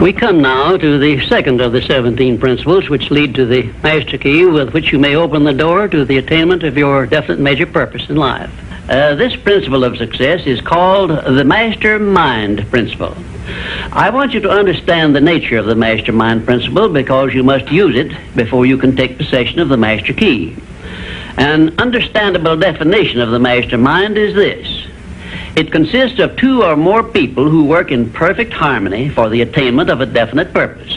We come now to the second of the 17 principles which lead to the master key with which you may open the door to the attainment of your definite major purpose in life. This principle of success is called the mastermind principle. I want you to understand the nature of the mastermind principle because you must use it before you can take possession of the master key. An understandable definition of the mastermind is this. It consists of two or more people who work in perfect harmony for the attainment of a definite purpose.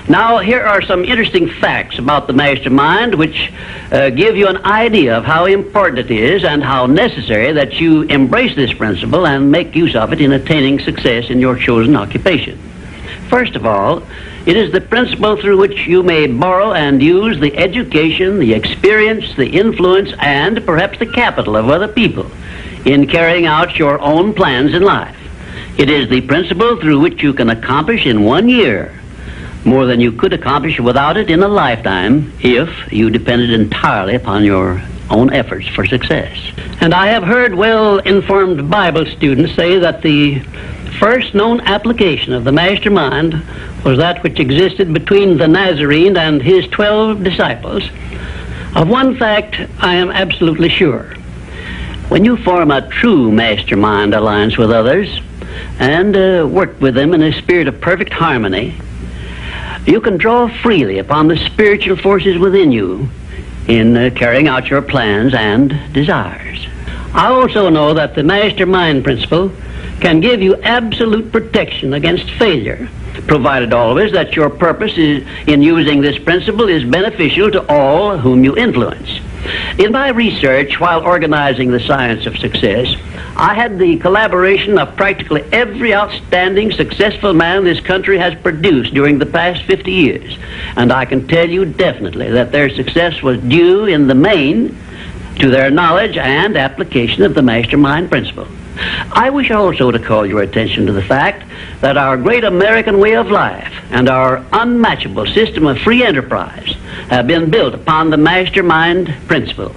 Now, here are some interesting facts about the mastermind which give you an idea of how important it is and how necessary that you embrace this principle and make use of it in attaining success in your chosen occupation. First of all, it is the principle through which you may borrow and use the education, the experience, the influence, and perhaps the capital of other people in carrying out your own plans in life. It is the principle through which you can accomplish in 1 year more than you could accomplish without it in a lifetime if you depended entirely upon your own efforts for success. And I have heard well-informed Bible students say that the first known application of the mastermind was that which existed between the Nazarene and his 12 disciples. Of one fact I am absolutely sure. When you form a true mastermind alliance with others and work with them in a spirit of perfect harmony, you can draw freely upon the spiritual forces within you in carrying out your plans and desires. I also know that the mastermind principle can give you absolute protection against failure, provided always that your purpose in using this principle is beneficial to all whom you influence. In my research while organizing the science of success, I had the collaboration of practically every outstanding successful man this country has produced during the past 50 years. And I can tell you definitely that their success was due in the main to their knowledge and application of the mastermind principle. I wish also to call your attention to the fact that our great American way of life and our unmatchable system of free enterprise have been built upon the mastermind principle.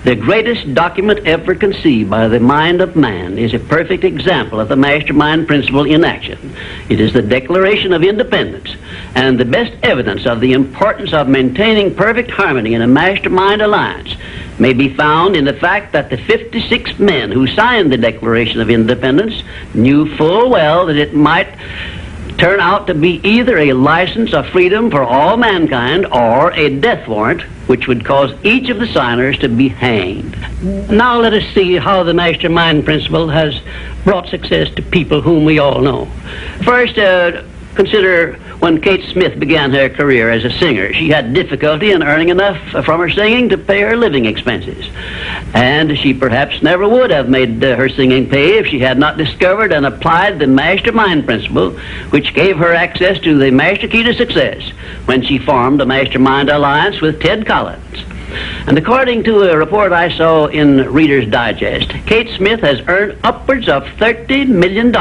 The greatest document ever conceived by the mind of man is a perfect example of the mastermind principle in action. It is the Declaration of Independence, and the best evidence of the importance of maintaining perfect harmony in a mastermind alliance may be found in the fact that the 56 men who signed the Declaration of Independence knew full well that it might turn out to be either a license of freedom for all mankind or a death warrant which would cause each of the signers to be hanged. Now let us see how the mastermind principle has brought success to people whom we all know. First, consider when Kate Smith began her career as a singer. She had difficulty in earning enough from her singing to pay her living expenses. And she perhaps never would have made her singing pay if she had not discovered and applied the mastermind principle, which gave her access to the master key to success when she formed a mastermind alliance with Ted Collins. And according to a report I saw in Reader's Digest, Kate Smith has earned upwards of $30 million,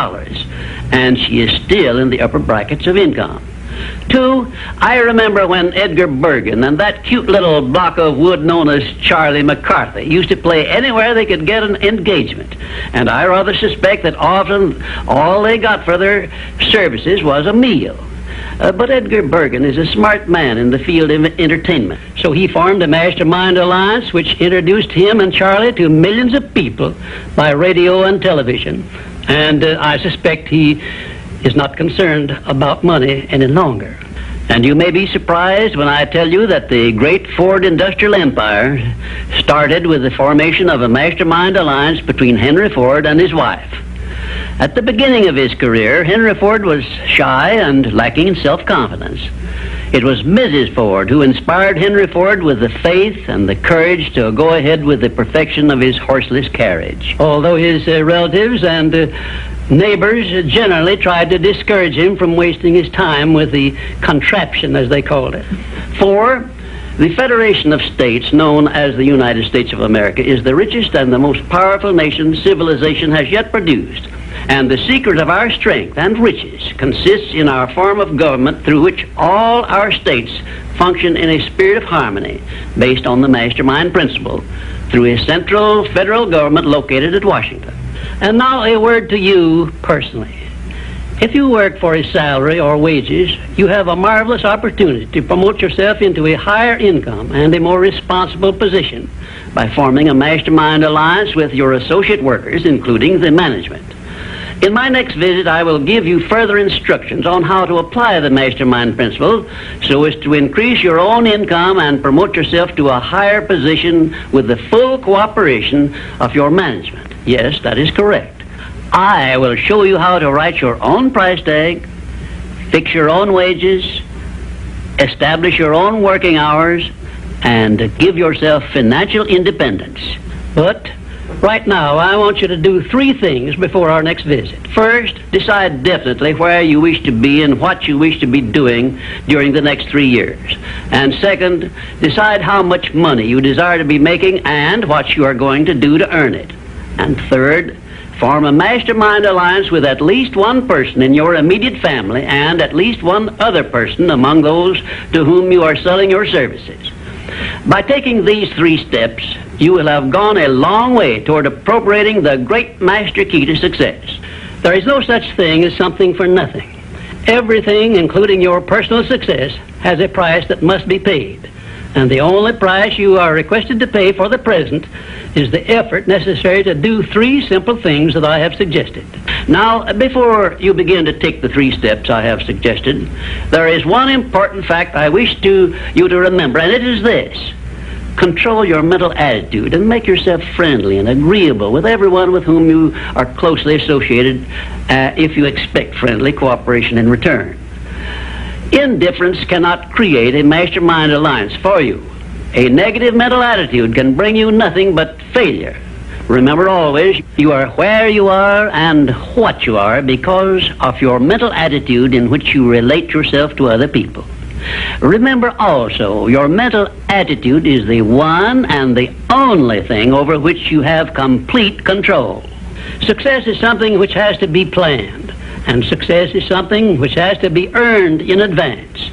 and she is still in the upper brackets of income. Two, I remember when Edgar Bergen and that cute little block of wood known as Charlie McCarthy used to play anywhere they could get an engagement. And I rather suspect that often all they got for their services was a meal. But Edgar Bergen is a smart man in the field of entertainment. So he formed a mastermind alliance which introduced him and Charlie to millions of people by radio and television. And I suspect he is not concerned about money any longer. And you may be surprised when I tell you that the great Ford industrial empire started with the formation of a mastermind alliance between Henry Ford and his wife. At the beginning of his career, Henry Ford was shy and lacking in self-confidence. It was Mrs. Ford who inspired Henry Ford with the faith and the courage to go ahead with the perfection of his horseless carriage. Although his relatives and neighbors generally tried to discourage him from wasting his time with the contraption, as they called it. Four, the Federation of States, known as the United States of America, is the richest and the most powerful nation civilization has yet produced. And the secret of our strength and riches consists in our form of government through which all our states function in a spirit of harmony based on the mastermind principle through a central federal government located at Washington. And now a word to you personally. If you work for a salary or wages, you have a marvelous opportunity to promote yourself into a higher income and a more responsible position by forming a mastermind alliance with your associate workers, including the management. In my next visit, I will give you further instructions on how to apply the mastermind principle so as to increase your own income and promote yourself to a higher position with the full cooperation of your management. Yes, that is correct. I will show you how to write your own price tag, fix your own wages, establish your own working hours, and give yourself financial independence. But right now, I want you to do 3 things before our next visit. First, decide definitely where you wish to be and what you wish to be doing during the next 3 years. And second, decide how much money you desire to be making and what you are going to do to earn it. And third, form a mastermind alliance with at least one person in your immediate family and at least one other person among those to whom you are selling your services. By taking these 3 steps, you will have gone a long way toward appropriating the great master key to success. There is no such thing as something for nothing. Everything, including your personal success, has a price that must be paid. And the only price you are requested to pay for the present is the effort necessary to do 3 simple things that I have suggested. Now, before you begin to take the 3 steps I have suggested, there is one important fact I wish you to remember, and it is this. Control your mental attitude and make yourself friendly and agreeable with everyone with whom you are closely associated if you expect friendly cooperation in return. Indifference cannot create a mastermind alliance for you. A negative mental attitude can bring you nothing but failure. Remember always, you are where you are and what you are because of your mental attitude in which you relate yourself to other people. Remember also, your mental attitude is the one and the only thing over which you have complete control. Success is something which has to be planned, and success is something which has to be earned in advance.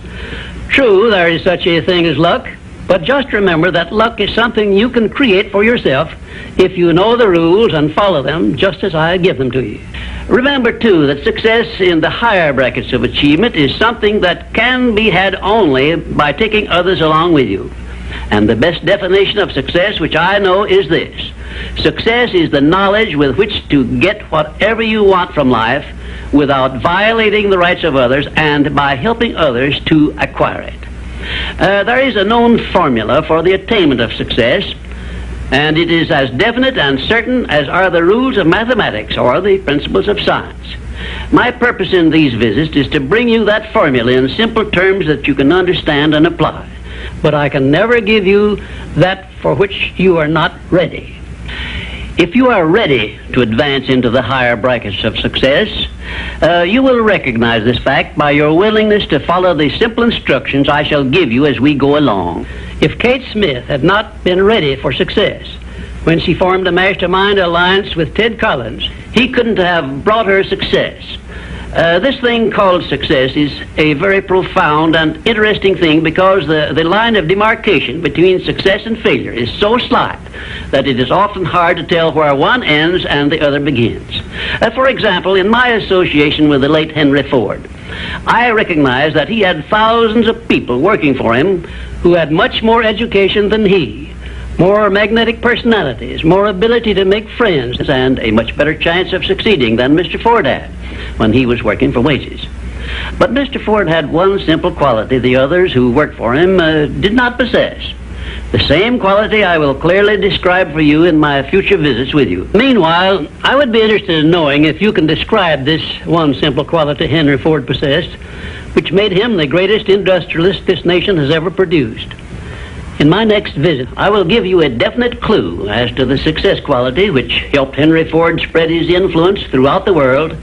True, there is such a thing as luck, but just remember that luck is something you can create for yourself if you know the rules and follow them just as I give them to you. Remember, too, that success in the higher brackets of achievement is something that can be had only by taking others along with you. And the best definition of success, which I know, is this. Success is the knowledge with which to get whatever you want from life without violating the rights of others and by helping others to acquire it. There is a known formula for the attainment of success, and it is as definite and certain as are the rules of mathematics or the principles of science. My purpose in these visits is to bring you that formula in simple terms that you can understand and apply. But I can never give you that for which you are not ready. If you are ready to advance into the higher brackets of success, you will recognize this fact by your willingness to follow the simple instructions I shall give you as we go along. If Kate Smith had not been ready for success when she formed a mastermind alliance with Ted Collins, he couldn't have brought her success. This thing called success is a very profound and interesting thing because the line of demarcation between success and failure is so slight that it is often hard to tell where one ends and the other begins. For example, in my association with the late Henry Ford, I recognized that he had thousands of people working for him who had much more education than he, more magnetic personalities, more ability to make friends, and a much better chance of succeeding than Mr. Ford had when he was working for wages. But Mr. Ford had one simple quality the others who worked for him did not possess. The same quality I will clearly describe for you in my future visits with you. Meanwhile, I would be interested in knowing if you can describe this one simple quality Henry Ford possessed, which made him the greatest industrialist this nation has ever produced. In my next visit, I will give you a definite clue as to the success quality which helped Henry Ford spread his influence throughout the world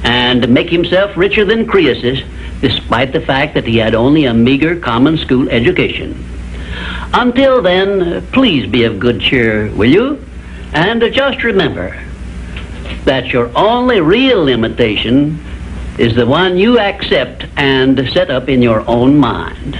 and make himself richer than Croesus, despite the fact that he had only a meager common school education. Until then, please be of good cheer, will you? And just remember that your only real limitation is the one you accept and set up in your own mind.